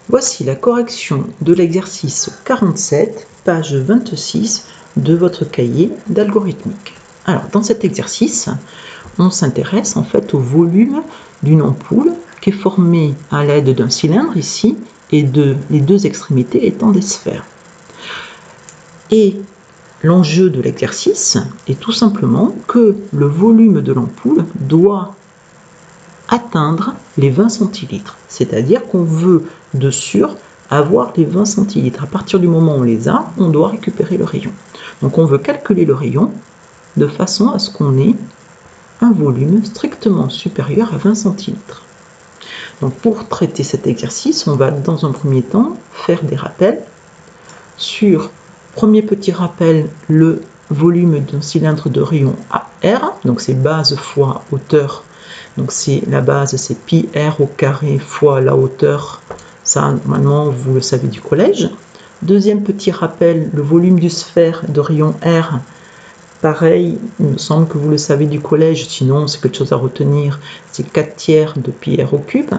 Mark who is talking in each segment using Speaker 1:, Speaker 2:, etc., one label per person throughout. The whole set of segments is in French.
Speaker 1: Voici la correction de l'exercice 47, page 26 de votre cahier d'algorithmique. Alors, dans cet exercice, on s'intéresse en fait au volume d'une ampoule qui est formée à l'aide d'un cylindre ici et les deux extrémités étant des sphères. Et l'enjeu de l'exercice est tout simplement que le volume de l'ampoule doit atteindre les 20 centilitres. C'est-à-dire qu'on veut de sûr avoir les 20 centilitres. À partir du moment où on les a, on doit récupérer le rayon. Donc on veut calculer le rayon de façon à ce qu'on ait un volume strictement supérieur à 20 centilitres. Donc pour traiter cet exercice, on va dans un premier temps faire des rappels sur, premier petit rappel, le volume d'un cylindre de rayon AR, donc c'est base fois hauteur. Donc la base, c'est pi r au carré fois la hauteur. Ça, normalement, vous le savez du collège. Deuxième petit rappel, le volume du sphère de rayon R. Pareil, il me semble que vous le savez du collège, sinon c'est quelque chose à retenir. C'est 4 tiers de pi r au cube.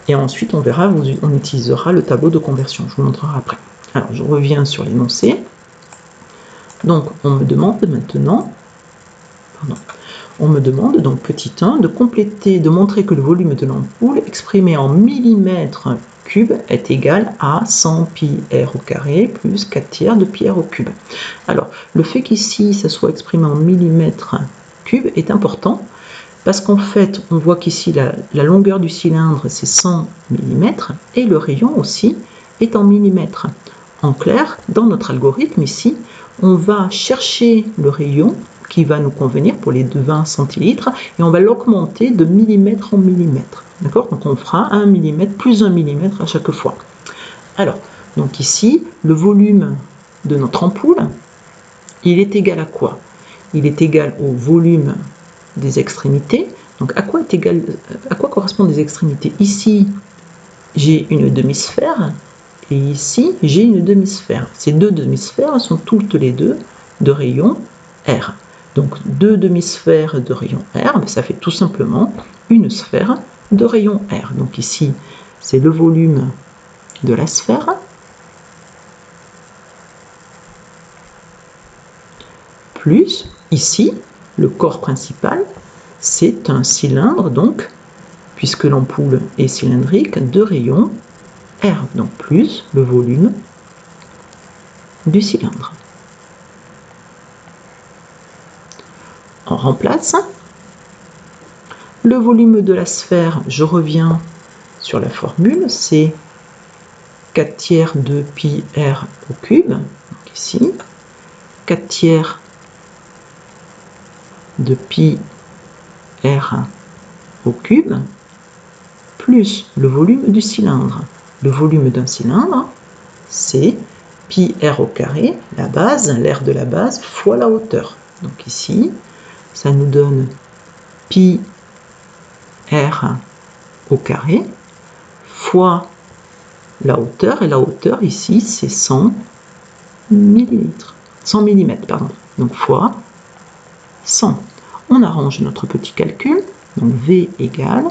Speaker 1: Et ensuite, on verra, on utilisera le tableau de conversion. Je vous montrerai après. Alors, je reviens sur l'énoncé. Donc, on me demande maintenant... On me demande, donc petit 1, de compléter, de montrer que le volume de l'ampoule exprimé en millimètres cubes est égal à 100 pi r au carré plus 4 tiers de pi r au cube. Alors, le fait qu'ici, ça soit exprimé en millimètres cubes est important parce qu'en fait, on voit qu'ici, la longueur du cylindre, c'est 100 mm et le rayon aussi est en millimètres. En clair, dans notre algorithme ici, on va chercher le rayon qui va nous convenir pour les 20 centilitres et on va l'augmenter de millimètre en millimètre. D'accord? Donc on fera 1 mm plus 1 mm à chaque fois. Alors, donc ici, le volume de notre ampoule, il est égal à quoi? Il est égal au volume des extrémités. Donc à quoi correspondent les extrémités? Ici, j'ai une demi-sphère et ici, j'ai une demi-sphère. Ces deux demi-sphères sont toutes les deux de rayon R. Donc, deux demi-sphères de rayon R, ça fait tout simplement une sphère de rayon R. Donc ici, c'est le volume de la sphère, plus, ici, le corps principal, c'est un cylindre, donc, puisque l'ampoule est cylindrique, de rayon R. Donc, plus le volume du cylindre. On remplace. Le volume de la sphère, je reviens sur la formule, c'est 4 tiers de pi r au cube, donc ici, 4 tiers de pi r au cube, plus le volume du cylindre. Le volume d'un cylindre, c'est pi r au carré, la base, l'aire de la base, fois la hauteur. Donc ici, ça nous donne pi r au carré fois la hauteur, et la hauteur ici c'est 100 mm, donc fois 100. On arrange notre petit calcul, donc V égale,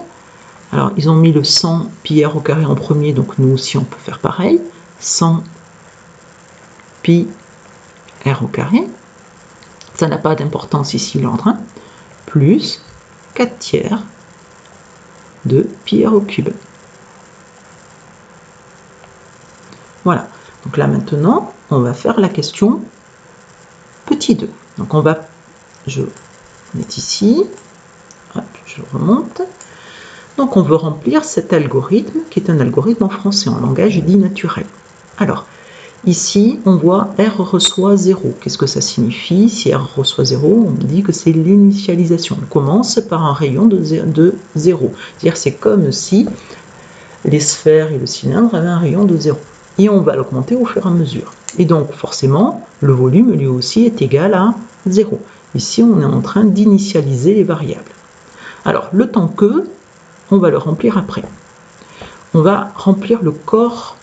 Speaker 1: alors ils ont mis le 100 pi r au carré en premier, donc nous aussi on peut faire pareil, 100 pi r au carré, ça n'a pas d'importance ici l'ordre, hein, plus 4 tiers de pi r au cube. Voilà, donc là maintenant, on va faire la question petit 2. Donc je mets ici, hop, je remonte. Donc on veut remplir cet algorithme qui est un algorithme en français, en langage dit naturel. Alors, ici, on voit R reçoit 0. Qu'est-ce que ça signifie? Si R reçoit 0, on dit que c'est l'initialisation. On commence par un rayon de 0. C'est-à-dire c'est comme si les sphères et le cylindre avaient un rayon de 0. Et on va l'augmenter au fur et à mesure. Et donc, forcément, le volume, lui aussi, est égal à 0. Ici, on est en train d'initialiser les variables. Alors, le temps que, on va le remplir après. On va remplir le corps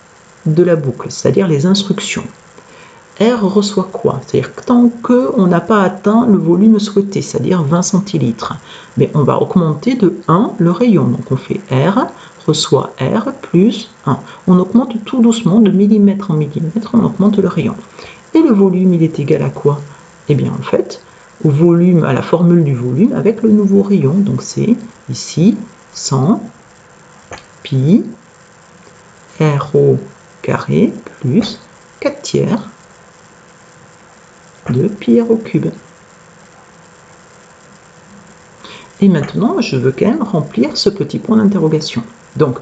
Speaker 1: de la boucle, c'est-à-dire les instructions. R reçoit quoi? C'est-à-dire que tant qu'on n'a pas atteint le volume souhaité, c'est-à-dire 20 centilitres, mais on va augmenter de 1 le rayon. Donc on fait R reçoit R plus 1. On augmente tout doucement, de millimètre en millimètre, on augmente le rayon. Et le volume, il est égal à quoi? Eh bien, en fait, au volume, à la formule du volume avec le nouveau rayon. Donc, c'est ici 100 pi R au carré plus 4 tiers de pi R au cube. Et maintenant, je veux quand même remplir ce petit point d'interrogation. Donc,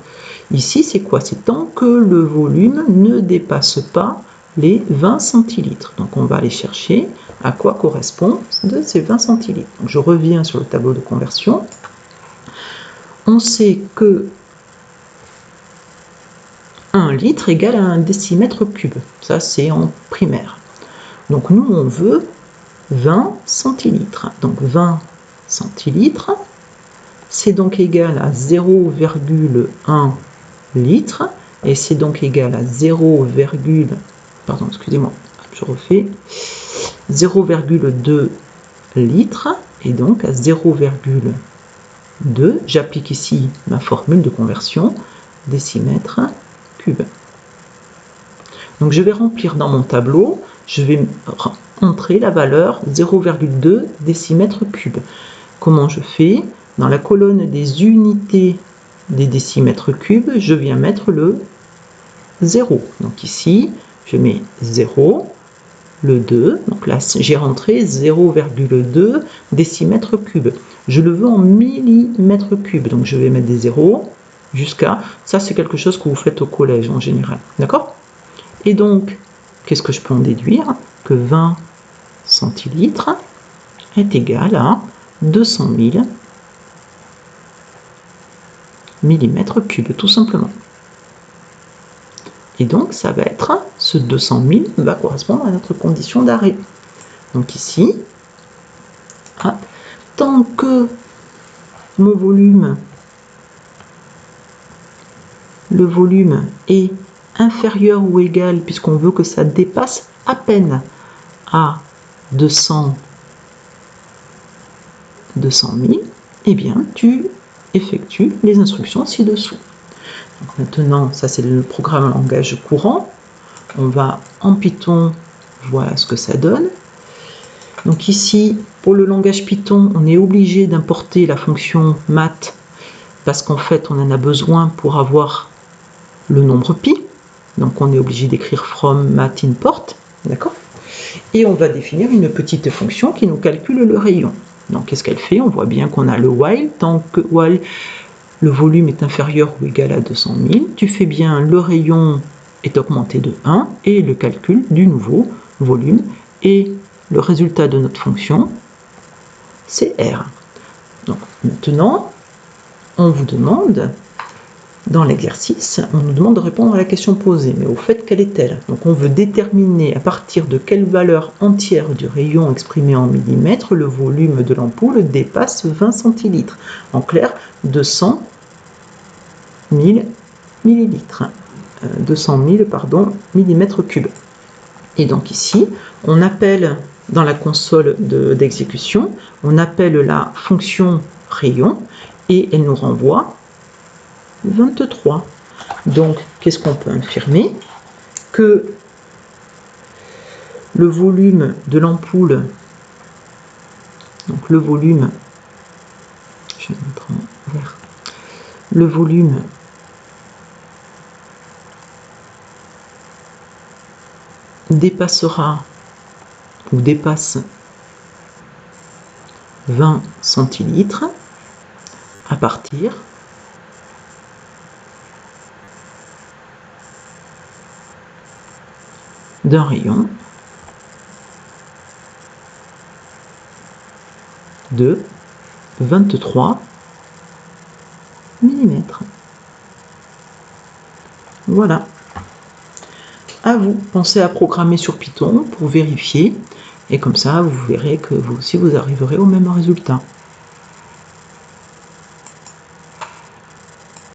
Speaker 1: ici, c'est quoi? C'est tant que le volume ne dépasse pas les 20 centilitres. Donc, on va aller chercher à quoi correspondent ces 20 centilitres. Donc, je reviens sur le tableau de conversion. On sait que 1 litre égale à 1 décimètre cube. Ça, c'est en primaire. Donc, nous, on veut 20 centilitres. Donc, 20 centilitres, c'est donc égal à 0,1 litre, et c'est donc égal à 0,2 litres, et donc à 0,2, j'applique ici ma formule de conversion, décimètre cube. Donc je vais remplir dans mon tableau, je vais entrer la valeur 0,2 décimètre cube. Comment je fais? Dans la colonne des unités des décimètres cubes, je viens mettre le 0. Donc ici, je mets 0, le 2. Donc là, j'ai rentré 0,2 décimètres cubes. Je le veux en millimètres cubes. Donc je vais mettre des 0 jusqu'à... Ça, c'est quelque chose que vous faites au collège en général. D'accord? Et donc, qu'est-ce que je peux en déduire? Que 20 centilitres est égal à 200 000 millimètres cubes, tout simplement. Et donc, ça va être, ce 200 000 va correspondre à notre condition d'arrêt. Donc ici, tant que mon volume, le volume est inférieur ou égal, puisqu'on veut que ça dépasse à peine à 200 000, eh bien, tu effectues les instructions ci-dessous. Maintenant, ça c'est le programme langage courant. On va en Python, voilà ce que ça donne. Donc ici, pour le langage Python, on est obligé d'importer la fonction math, parce qu'en fait, on en a besoin pour avoir le nombre pi. Donc on est obligé d'écrire from math import, d'accord? Et on va définir une petite fonction qui nous calcule le rayon. Donc qu'est-ce qu'elle fait? On voit bien qu'on a le while, tant que while le volume est inférieur ou égal à 200 000, tu fais bien le rayon est augmenté de 1 et le calcul du nouveau volume, et le résultat de notre fonction, c'est R. Donc maintenant, on vous demande, dans l'exercice, on nous demande de répondre à la question posée, mais au fait, quelle est-elle? Donc on veut déterminer à partir de quelle valeur entière du rayon exprimé en millimètres le volume de l'ampoule dépasse 20 centilitres. En clair, 200 000 millilitres. 200 000, pardon, millimètres cubes. Et donc ici, on appelle dans la console d'exécution, on appelle la fonction rayon et elle nous renvoie 23. Donc, qu'est-ce qu'on peut affirmer? Que le volume de l'ampoule, donc le volume, je vais mettre en vert, le volume dépassera ou dépasse 20 centilitres à partir d'un rayon de 23 mm. Voilà. À vous, pensez à programmer sur Python pour vérifier, et comme ça vous verrez que vous aussi vous arriverez au même résultat.